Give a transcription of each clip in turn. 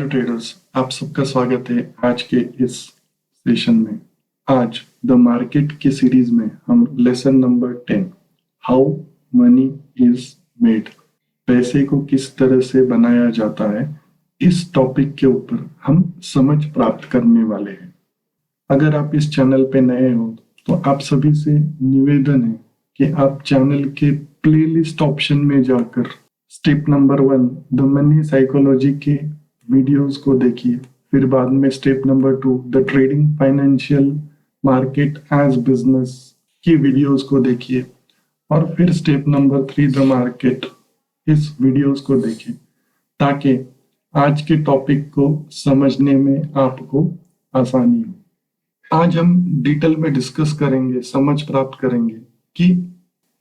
Traders, आप सबका स्वागत है आज के इस सेशन में। आज द मार्केट की सीरीज में हम lesson number 10 how many is made, पैसे को किस तरह से बनाया जाता है, इस टॉपिक के ऊपर हम समझ प्राप्त करने वाले हैं। अगर आप इस चैनल पे नए हो तो आप सभी से निवेदन है कि आप चैनल के प्लेलिस्ट ऑप्शन में जाकर step number 1 the money psychology के वीडियोस को देखिए, फिर बाद में step number 2 the trading financial market as business की वीडियोस को देखिए, और फिर स्टेप नंबर 3 द मार्केट, इस वीडियोस को देखिए ताकि आज के टॉपिक को समझने में आपको आसानी हो। आज हम डिटेल में डिस्कस करेंगे, समझ प्राप्त करेंगे कि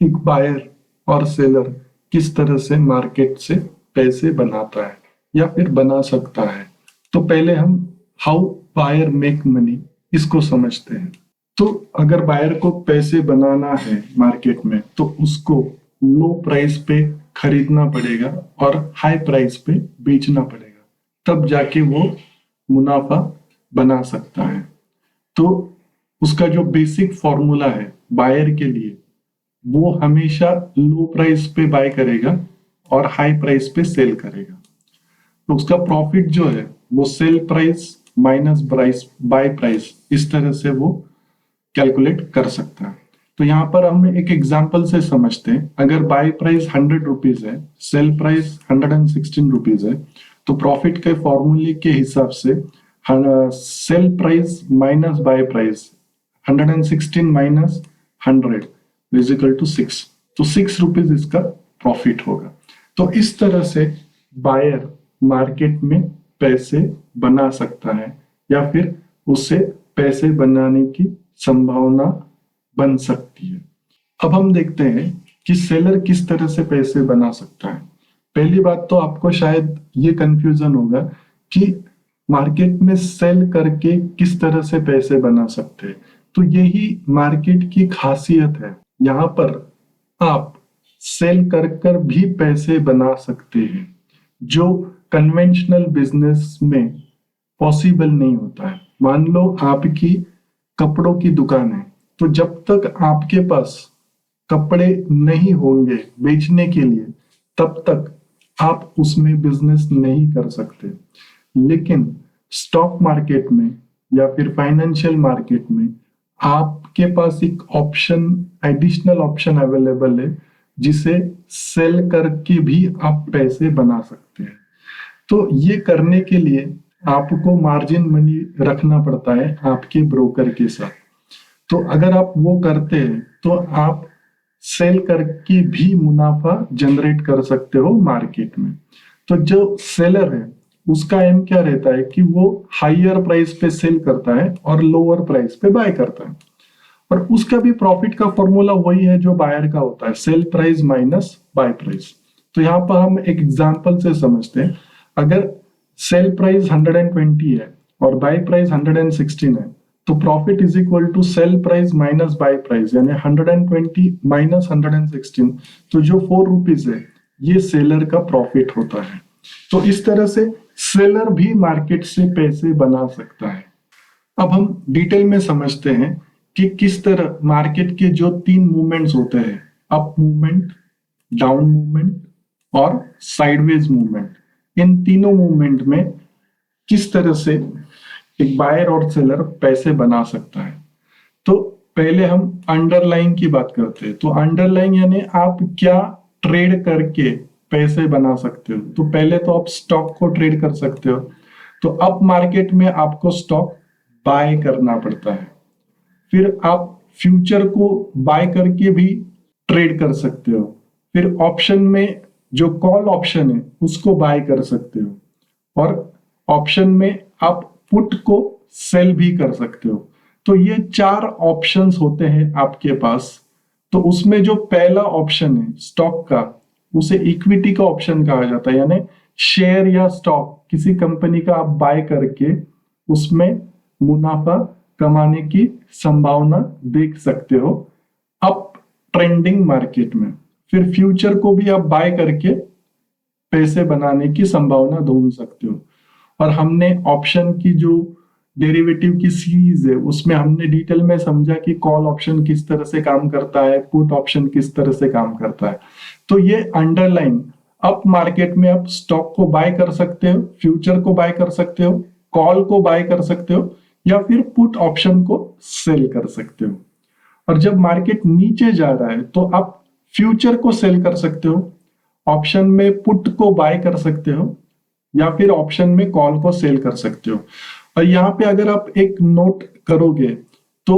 एक बायर और सेलर किस तरह से मार्केट से पैसे बनाता है या फिर बना सकता है। तो पहले हम हाउ बायर मेक मनी इसको समझते हैं। तो अगर बायर को पैसे बनाना है मार्केट में तो उसको लो प्राइस पे खरीदना पड़ेगा और हाई प्राइस पे बेचना पड़ेगा, तब जाके वो मुनाफा बना सकता है। तो उसका जो बेसिक फॉर्मूला है बायर के लिए, वो हमेशा लो प्राइस पे बाय करेगा और हाई प्राइस पे सेल करेगा। तो उसका प्रॉफिट जो है वो sale price minus buy price, इस तरह से वो कैलकुलेट कर सकता है। तो यहाँ पर हम एक एग्जांपल से समझते हैं। अगर बाय प्राइस 100 रुपीज है, सेल प्राइस 116 रुपीज है, तो प्रॉफिट के फॉर्मूले के हिसाब से sale price minus buy price 116 minus 100 is equal to 6, तो 6 रुपीज इसका प्रॉफिट होगा। तो इस तरह से बायर मार्केट में पैसे बना सकता है या फिर उससे पैसे बनाने की संभावना बन सकती है। अब हम देखते हैं कि सेलर किस तरह से पैसे बना सकता है। पहली बात तो आपको शायद ये कंफ्यूजन होगा कि मार्केट में सेल करके किस तरह से पैसे बना सकते हैं। तो यही मार्केट की खासियत है। यहाँ पर आप सेल कर भी पैसे बना सकते हैं, जो कन्वेंशनल बिजनेस में पॉसिबल नहीं होता है। मान लो आपकी कपड़ों की दुकान है, तो जब तक आपके पास कपड़े नहीं होंगे बेचने के लिए, तब तक आप उसमें बिजनेस नहीं कर सकते। लेकिन स्टॉक मार्केट में या फिर फाइनेंशियल मार्केट में आपके पास एक ऑप्शन, एडिशनल ऑप्शन अवेलेबल है, जिसे सेल करके भी आप पैसे बना सकते हैं। तो ये करने के लिए आपको मार्जिन मनी रखना पड़ता है आपके ब्रोकर के साथ। तो अगर आप वो करते हैं तो आप सेल करके भी मुनाफा जनरेट कर सकते हो मार्केट में। तो जो सेलर है उसका एम क्या रहता है कि वो हायर प्राइस पे सेल करता है और लोअर प्राइस पे बाय करता है, और उसका भी प्रॉफिट का फॉर्मूला वही है जो बायर का होता है, sale price minus buy price. तो यहाँ पर हम एक एग्जांपल से समझते हैं। अगर सेल प्राइस 120 है और बाय प्राइस 116 है, तो profit is equal to sell price minus buy price, यानी 120 माइनस 116, तो जो 4 रुपीज है ये सेलर का प्रॉफिट होता है। तो इस तरह से सेलर भी मार्केट से पैसे बना सकता है। अब हम डिटेल में समझते हैं कि किस तरह मार्केट के जो 3 मूवमेंट्स होते हैं, अप मूवमेंट, डाउन मूवमेंट और साइडवेज मूवमेंट, इन तीनों मूवमेंट में किस तरह से एक बायर और सेलर पैसे बना सकता है। तो पहले हम अंडरलाइन की बात करते हैं। तो अंडरलाइन यानी आप क्या ट्रेड करके पैसे बना सकते हो। तो पहले तो आप स्टॉक को ट्रेड कर सकते हो। तो अप मार्केट में आपको स्टॉक बाय करना पड़ता है। फिर आप फ्यूचर को बाय करके भी ट्रेड कर सकते हो। फिर ऑप्शन में जो कॉल ऑप्शन है उसको बाय कर सकते हो, और ऑप्शन में आप पुट को सेल भी कर सकते हो। तो ये 4 ऑप्शंस होते हैं आपके पास। तो उसमें जो पहला ऑप्शन है स्टॉक का, उसे इक्विटी का ऑप्शन कहा जाता है, यानी शेयर या स्टॉक किसी कंपनी का आप बाय करके उसमें मुनाफा कमाने की संभावना देख सकते हो अप ट्रेंडिंग मार्केट में। फिर फ्यूचर को भी आप बाय करके पैसे बनाने की संभावना ढूंढ सकते हो। और हमने ऑप्शन की जो डेरिवेटिव की सीरीज है उसमें हमने डिटेल में समझा कि कॉल ऑप्शन किस तरह से काम करता है, पुट ऑप्शन किस तरह से काम करता है। तो ये अंडरलाइन अप मार्केट में आप स्टॉक को बाय कर सकते हो, फ्यूचर को बाय कर सकते हो, कॉल को बाय कर सकते हो, या फिर पुट ऑप्शन को सेल कर सकते हो। और जब मार्केट नीचे जा रहा है तो आप फ्यूचर को सेल कर सकते हो, ऑप्शन में पुट को बाय कर सकते हो, या फिर ऑप्शन में कॉल को सेल कर सकते हो। और यहाँ पे अगर आप एक नोट करोगे तो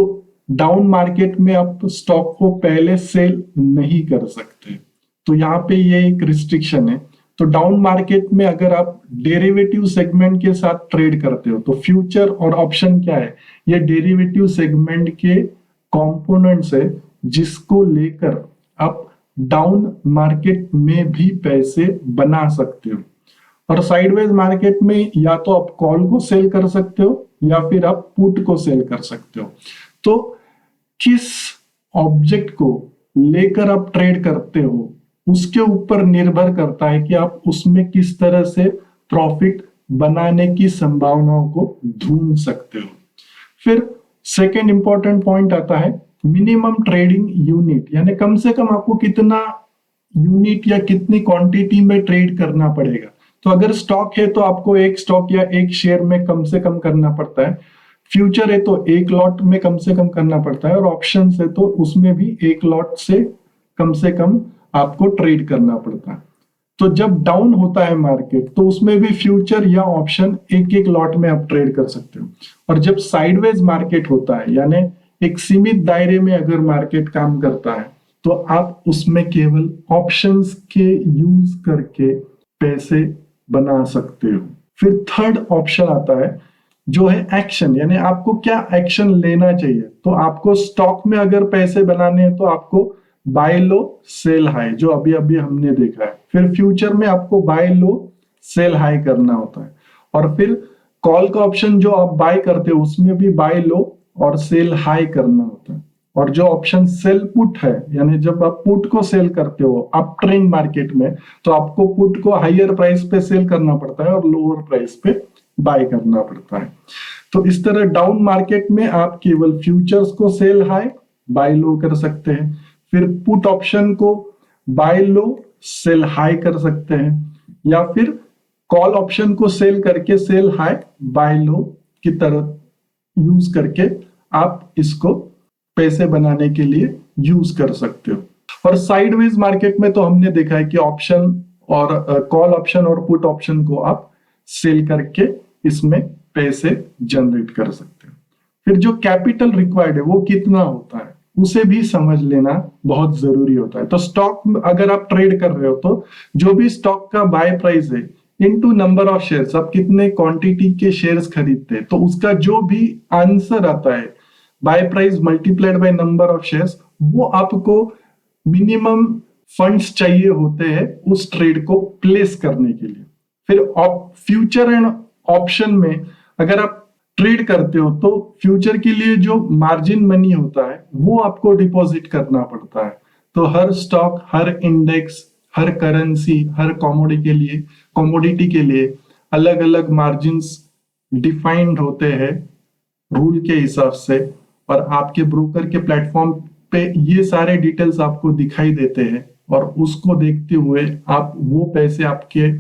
डाउन मार्केट में आप स्टॉक को पहले सेल नहीं कर सकते, तो यहाँ पे ये एक रिस्ट्रिक्शन है। तो डाउन मार्केट में अगर आप डेरिवेटिव सेगमेंट के साथ ट्रेड करते हो तो फ्यूचर और ऑप्शन क्या है, ये डेरिवेटिव सेगमेंट के कंपोनेंट्स है जिसको लेकर आप डाउन मार्केट में भी पैसे बना सकते हो। और साइडवेज मार्केट में या तो आप कॉल को सेल कर सकते हो या फिर आप पुट को सेल कर सकते हो। तो किस ऑब्जेक्ट को लेकर आप ट्रेड करते हो उसके ऊपर निर्भर करता है कि आप उसमें किस तरह से प्रॉफिट बनाने की संभावनाओं को ढूंढ सकते हो। फिर सेकेंड इंपॉर्टेंट पॉइंट आता है मिनिमम ट्रेडिंग यूनिट, यानी कम से कम आपको कितना यूनिट या कितनी क्वांटिटी में ट्रेड करना पड़ेगा। तो अगर स्टॉक है तो आपको एक स्टॉक या एक शेयर में कम से कम करना पड़ता है, फ्यूचर है तो एक लॉट में कम से कम करना पड़ता है, और ऑप्शन है तो उसमें भी एक लॉट से कम आपको ट्रेड करना पड़ता है। तो जब डाउन होता है मार्केट तो उसमें भी फ्यूचर या ऑप्शन एक एक लॉट में आप ट्रेड कर सकते हो। और जब साइडवेज मार्केट होता है यानी एक सीमित दायरे में अगर मार्केट काम करता है तो आप उसमें केवल ऑप्शंस के यूज करके पैसे बना सकते हो। फिर थर्ड ऑप्शन आता है जो है एक्शन, यानी आपको क्या एक्शन लेना चाहिए। तो आपको स्टॉक में अगर पैसे बनाने हैं तो आपको बाय लो सेल हाई, जो अभी अभी हमने देखा है। फिर फ्यूचर में आपको बाय लो सेल हाई करना होता है। और फिर कॉल का ऑप्शन जो आप बाय करते हो उसमें भी बाय लो और सेल हाई करना होता है। और जो ऑप्शन सेल पुट है, यानी जब आप पुट को सेल करते हो अप ट्रेंड मार्केट में तो आपको पुट को हायर प्राइस पे सेल करना पड़ता है और लोअर प्राइस पे बाय करना पड़ता है। तो इस तरह डाउन मार्केट में आप केवल फ्यूचर्स को सेल हाई बाय लो कर सकते हैं, फिर पुट ऑप्शन को बाय लो सेल हाई कर सकते हैं, या फिर कॉल ऑप्शन को सेल करके सेल हाई बाय लो की तरह यूज करके आप इसको पैसे बनाने के लिए यूज कर सकते हो। और साइडवेज मार्केट में तो हमने देखा है कि ऑप्शन और कॉल ऑप्शन और पुट ऑप्शन को आप सेल करके इसमें पैसे जनरेट कर सकते हो। फिर जो कैपिटल रिक्वायर्ड है वो कितना होता है उसे भी समझ लेना बहुत जरूरी होता है। तो स्टॉक अगर आप ट्रेड कर रहे हो तो जो भी स्टॉक का बाय प्राइस है इनटू नंबर ऑफ शेयर्स, आप कितने क्वांटिटी के शेयर्स खरीदते हैं तो उसका जो भी आंसर आता है buy price multiplied by number of shares, वो आपको मिनिमम फंड्स चाहिए होते हैं उस ट्रेड को प्लेस करने के लिए। फिर फ्यूचर एंड ऑप्शन में अगर आप ट्रेड करते हो तो फ्यूचर के लिए जो मार्जिन मनी होता है वो आपको डिपॉजिट करना पड़ता है। तो हर स्टॉक, हर इंडेक्स, हर करेंसी, हर कमोडिटी के लिए अलग अलग मार्जिन्स डिफाइंड होते हैं रूल के हिसाब से, और आपके ब्रोकर के प्लेटफॉर्म पे ये सारे डिटेल्स आपको दिखाई देते हैं, और उसको देखते हुए आप वो पैसे आपके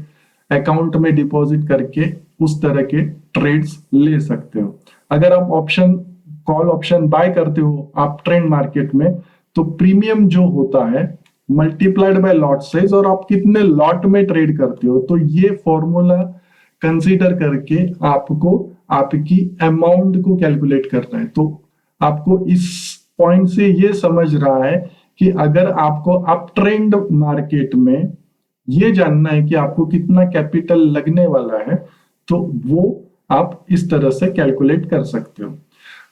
अकाउंट में डिपॉजिट करके उस तरह के ट्रेड्स ले सकते हो। अगर आप ऑप्शन कॉल ऑप्शन बाय करते हो आप ट्रेंड मार्केट में तो प्रीमियम जो होता है मल्टीप्लाइड बाय लॉट साइज, और आप कितने लॉट में ट्रेड करते हो, तो ये फॉर्मूला कंसीडर करके आपको आपकी अमाउंट को कैलकुलेट करना है। तो आपको इस पॉइंट से ये समझ रहा है कि अगर आपको अप ट्रेंड मार्केट में ये जानना है कि आपको कितना कैपिटल लगने वाला है तो वो आप इस तरह से कैलकुलेट कर सकते हो।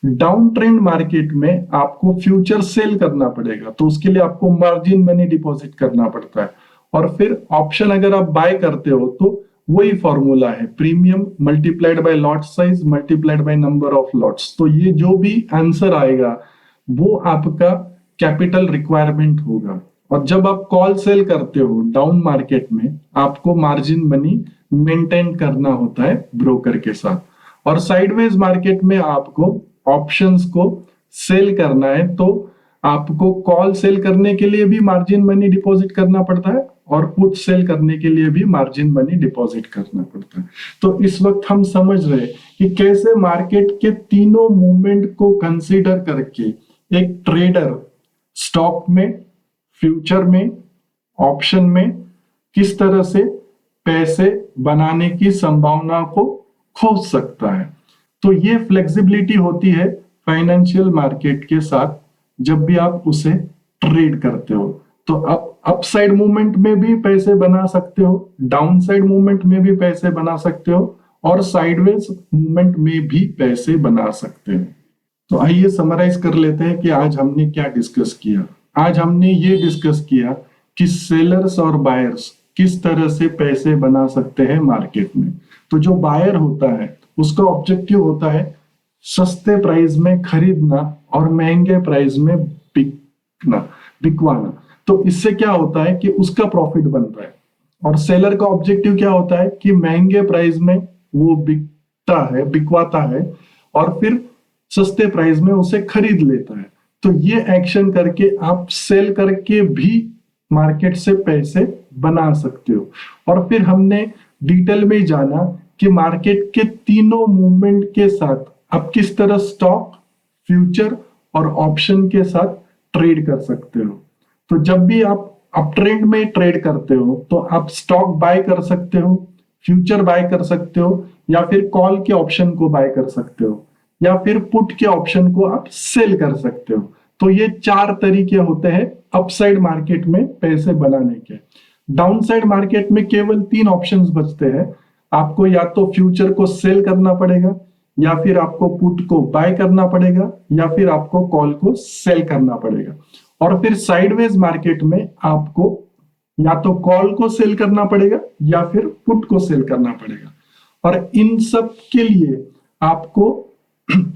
डाउन ट्रेंड मार्केट में आपको फ्यूचर सेल करना पड़ेगा तो उसके लिए आपको मार्जिन मनी डिपॉजिट करना पड़ता है। और फिर ऑप्शन अगर आप बाय करते हो तो वही फॉर्मूला है premium multiplied by lot size multiplied by number of lots. तो ये जो भी आंसर आएगा वो आपका कैपिटल रिक्वायरमेंट होगा। और जब आप कॉल सेल करते हो डाउन मार्केट में, आपको मार्जिन मनी मेंटेन करना होता है ब्रोकर के साथ। और साइडवेज मार्केट में आपको ऑप्शंस को सेल करना है, तो आपको कॉल सेल करने के लिए भी मार्जिन मनी डिपॉजिट करना पड़ता है और पुट सेल करने के लिए भी मार्जिन मनी डिपॉजिट करना पड़ता है। तो इस वक्त हम समझ रहे हैं कि कैसे मार्केट के तीनों मूवमेंट को कंसीडर करके एक ट्रेडर स्टॉक में, फ्यूचर में, ऑप्शन में किस तरह से पैसे बनाने की संभावना को खोज सकता है। तो ये फ्लेक्सिबिलिटी होती है फाइनेंशियल मार्केट के साथ जब भी आप उसे ट्रेड करते हो। तो आप अपसाइड मूवमेंट में भी पैसे बना सकते हो, डाउन साइड मूवमेंट में भी पैसे बना सकते हो और साइडवेज मूवमेंट में भी पैसे बना सकते हो। तो आइए समराइज कर लेते हैं कि आज हमने क्या डिस्कस किया। आज हमने ये डिस्कस किया कि सेलर्स और बायर्स किस तरह से पैसे बना सकते हैं मार्केट में। तो जो बायर होता है उसका ऑब्जेक्टिव होता है सस्ते प्राइस में खरीदना और महंगे प्राइस में बिकवाना। तो इससे क्या होता है कि उसका प्रॉफिट बनता है। और सेलर का ऑब्जेक्टिव क्या होता है कि महंगे प्राइस में वो बिकवाता है और फिर सस्ते प्राइस में उसे खरीद लेता है। तो ये एक्शन करके आप सेल करके भी मार्केट से पैसे बना सकते हो। और फिर हमने डिटेल में जाना कि मार्केट के तीनों मूवमेंट के साथ आप किस तरह स्टॉक, फ्यूचर और ऑप्शन के साथ ट्रेड कर सकते हो। तो जब भी आप अप ट्रेंड में ट्रेड करते हो तो आप स्टॉक बाय कर सकते हो, फ्यूचर बाय कर सकते हो, या फिर कॉल के ऑप्शन को बाय कर सकते हो, या फिर पुट के ऑप्शन को आप सेल कर सकते हो। तो ये 4 तरीके होते हैं अपसाइड मार्केट में पैसे बनाने के। डाउन साइड मार्केट में केवल 3 ऑप्शंस बचते हैं। आपको या तो फ्यूचर को सेल करना पड़ेगा, या फिर आपको पुट को बाय करना पड़ेगा, या फिर आपको कॉल को सेल करना पड़ेगा। और फिर साइडवेज मार्केट में आपको या तो कॉल को सेल करना पड़ेगा या फिर पुट को सेल करना पड़ेगा। और इन सब के लिए आपको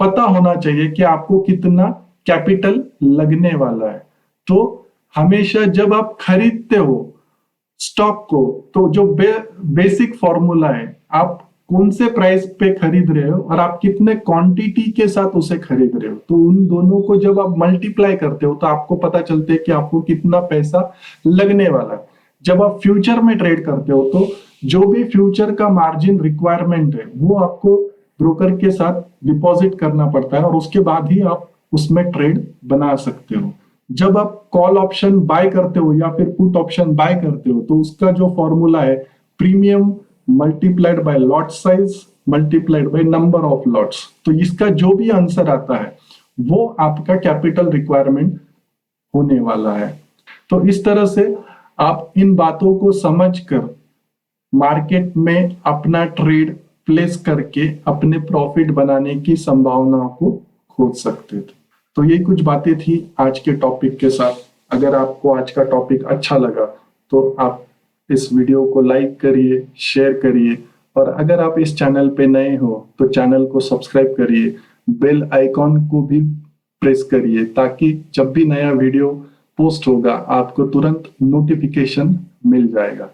पता होना चाहिए कि आपको कितना कैपिटल लगने वाला है। तो हमेशा जब आप खरीदते हो स्टॉक को, तो जो बेसिक फॉर्मूला है, आप कौन से प्राइस पे खरीद रहे हो और आप कितने क्वांटिटी के साथ उसे खरीद रहे हो, तो उन दोनों को जब आप मल्टीप्लाई करते हो तो आपको पता चलता है कि आपको कितना पैसा लगने वाला है। जब आप फ्यूचर में ट्रेड करते हो तो जो भी फ्यूचर का मार्जिन रिक्वायरमेंट है वो आपको ब्रोकर के साथ डिपॉजिट करना पड़ता है और उसके बाद ही आप उसमें ट्रेड बना सकते हो। जब आप कॉल ऑप्शन बाय करते हो या फिर पुट ऑप्शन बाय करते हो तो उसका जो फॉर्मूला है premium multiplied by lot size multiplied by number of lots. तो इसका जो भी आंसर आता है वो आपका कैपिटल रिक्वायरमेंट होने वाला है। तो इस तरह से आप इन बातों को समझकर मार्केट में अपना ट्रेड प्लेस करके अपने प्रॉफिट बनाने की संभावनाओं को खोज सकते थे। तो ये कुछ बातें थी आज के टॉपिक के साथ। अगर आपको आज का टॉपिक अच्छा लगा तो आप इस वीडियो को लाइक करिए, शेयर करिए, और अगर आप इस चैनल पे नए हो तो चैनल को सब्सक्राइब करिए, बेल आइकॉन को भी प्रेस करिए ताकि जब भी नया वीडियो पोस्ट होगा आपको तुरंत नोटिफिकेशन मिल जाएगा।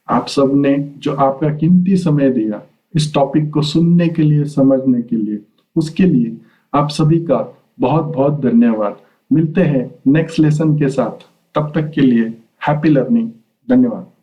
आप सब ने जो आपका कीमती समय दिया इस टॉपिक को सुनने के लिए, समझने के लिए, उसके लिए आप सभी का बहुत बहुत धन्यवाद। मिलते हैं नेक्स्ट लेसन के साथ, तब तक के लिए हैप्पी लर्निंग। धन्यवाद।